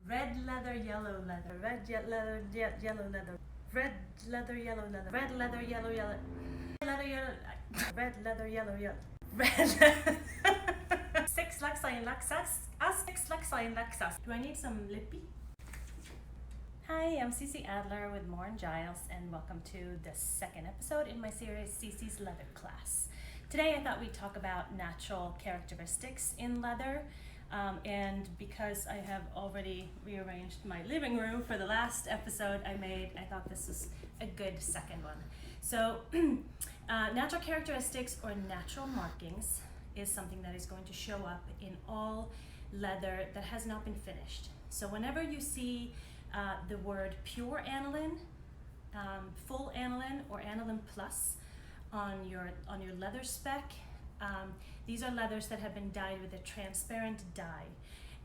Red leather, yellow leather, leather, yellow leather, red leather, yellow leather, red leather, yellow, leather, yellow, red leather, yellow, red. Six Lexi and Lexus, six Lexi and Lexus. Do I need some lippy? Hi, I'm Ceci Adler with Moore Giles, and welcome to the second episode in my series, Ceci's Leather Class. Today I thought we'd talk about natural characteristics in leather. And because I have already rearranged my living room for the last episode I thought this was a good second one. So natural characteristics or natural markings is something that is going to show up in all leather that has not been finished. So whenever you see the word pure aniline, full aniline, or aniline plus on your leather spec, these are leathers that have been dyed with a transparent dye,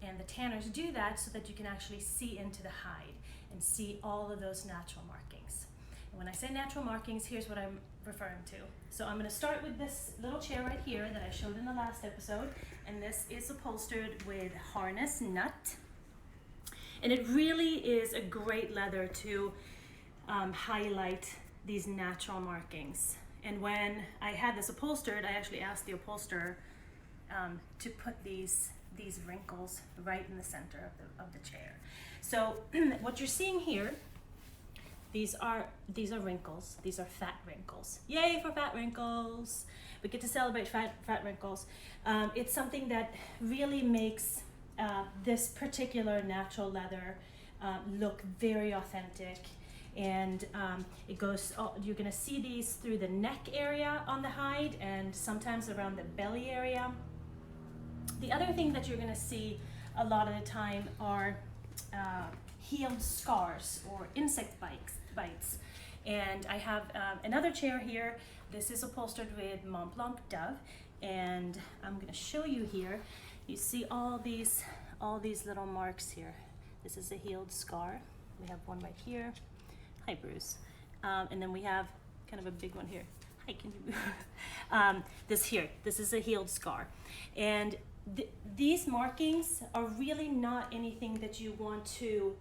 and the tanners do that so that you can actually see into the hide and see all of those natural markings. And when I say natural markings, here's what I'm referring to. So I'm going to start with this little chair right here that I showed in the last episode, and this is upholstered with harness nut, and it really is a great leather to highlight these natural markings. And when I had this upholstered, I actually asked the upholsterer to put these wrinkles right in the center of the chair. So what you're seeing here, these are wrinkles. These are fat wrinkles. Yay for fat wrinkles! We get to celebrate fat wrinkles. It's something that really makes this particular natural leather look very authentic. And it goes, you're going to see these through the neck area on the hide and sometimes around the belly area. The other thing that you're going to see a lot of the time are healed scars or insect bites. And I have another chair here. This is upholstered with Mont Blanc Dove, and I'm going to show you here. You see all these little marks here. This is a healed scar. We have one right here. Hi, Bruce. And then we have kind of a big one here. Hi, can you? This is a healed scar. And these markings are really not anything that you want to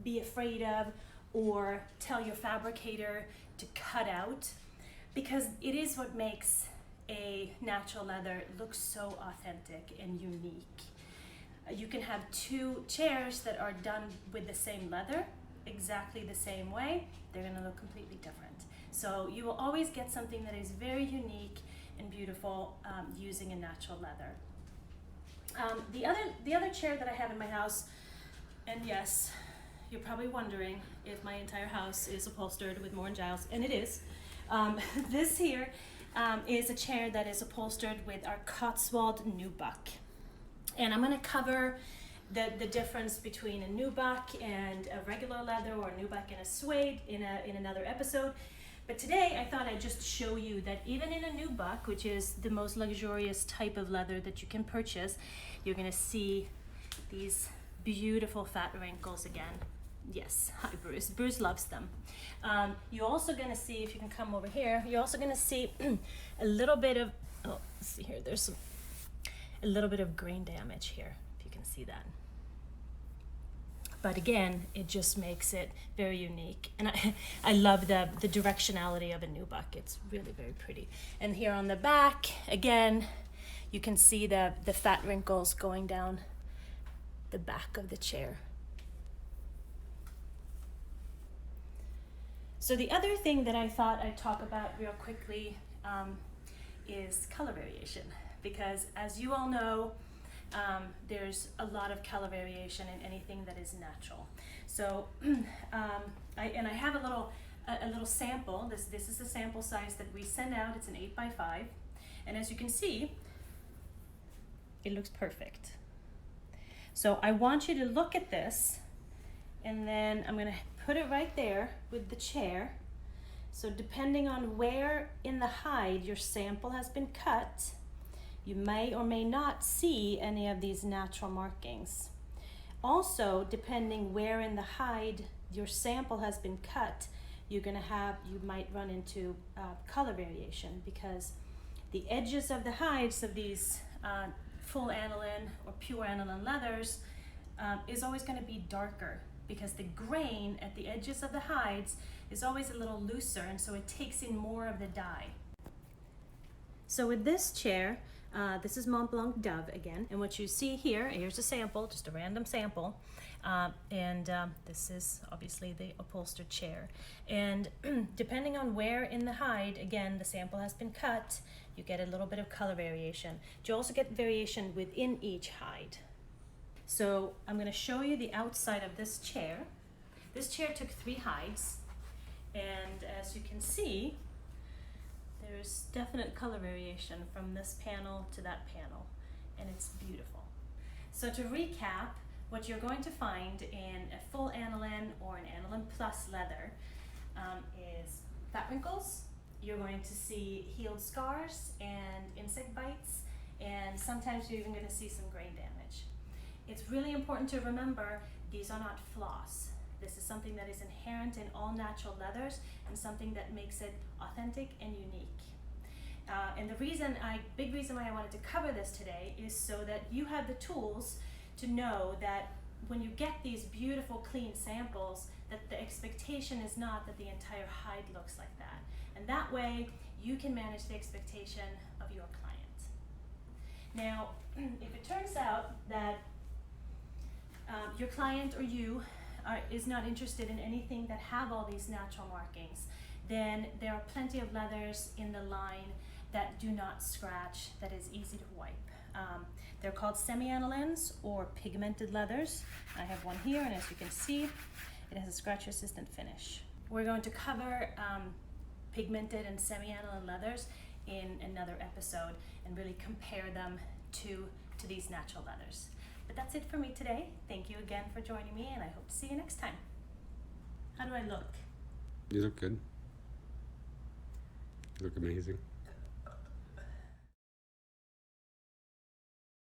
be afraid of or tell your fabricator to cut out, because it is what makes a natural leather look so authentic and unique. You can have two chairs that are done with the same leather, exactly the same way. They're going to look completely different. So you will always get something that is very unique and beautiful using a natural leather. The other chair that I have in my house, and yes, you're probably wondering if my entire house is upholstered with Moore Giles, and it is. This here is a chair that is upholstered with our Cottswald nubuck, and I'm going to cover the difference between a nubuck and a regular leather, or a nubuck and a suede in another episode. But today I thought I'd just show you that even in a nubuck, which is the most luxurious type of leather that you can purchase, you're going to see these beautiful fat wrinkles again. Yes, hi Bruce. Bruce loves them. You're also going to see, if you can come over here, you're also going to see a little bit of, let's see here, there's a little bit of grain damage here, if you can see that. But again, it just makes it very unique. And I love the directionality of a nubuck. It's really very pretty. And here on the back, again, you can see the fat wrinkles going down the back of the chair. So the other thing that I thought I'd talk about real quickly is color variation. Because as you all know, there's a lot of color variation in anything that is natural. So I have a little sample. This is the sample size that we send out. It's an 8x5, and as you can see, it looks perfect. So I want you to look at this, and then I'm going to put it right there with the chair. So depending on where in the hide your sample has been cut, you may or may not see any of these natural markings. Also, depending where in the hide your sample has been cut, you might run into color variation, because the edges of the hides of these full aniline or pure aniline leathers is always going to be darker because the grain at the edges of the hides is always a little looser, and so it takes in more of the dye. So with this chair, this is Mont Blanc Dove again, and what you see here, here's a sample, just a random sample, this is obviously the upholstered chair. And depending on where in the hide, again, the sample has been cut, you get a little bit of color variation. You also get variation within each hide. So I'm going to show you the outside of this chair. This chair took 3 hides, and as you can see, there's definite color variation from this panel to that panel, and it's beautiful. So to recap, what you're going to find in a full aniline or an aniline plus leather is fat wrinkles. You're going to see healed scars and insect bites, and sometimes you're even going to see some grain damage. It's really important to remember these are not floss. This is something that is inherent in all natural leathers and something that makes it authentic and unique. And the big reason why I wanted to cover this today is so that you have the tools to know that when you get these beautiful clean samples, that the expectation is not that the entire hide looks like that. And that way you can manage the expectation of your client. Now, if it turns out that your client or you is not interested in anything that have all these natural markings, then there are plenty of leathers in the line that do not scratch, that is easy to wipe. They're called semi-anilines or pigmented leathers. I have one here, and as you can see, it has a scratch-resistant finish. We're going to cover pigmented and semi-aniline leathers in another episode and really compare them to these natural leathers. But that's it for me today. Thank you again for joining me, and I hope to see you next time. How do I look? You look good. You look amazing.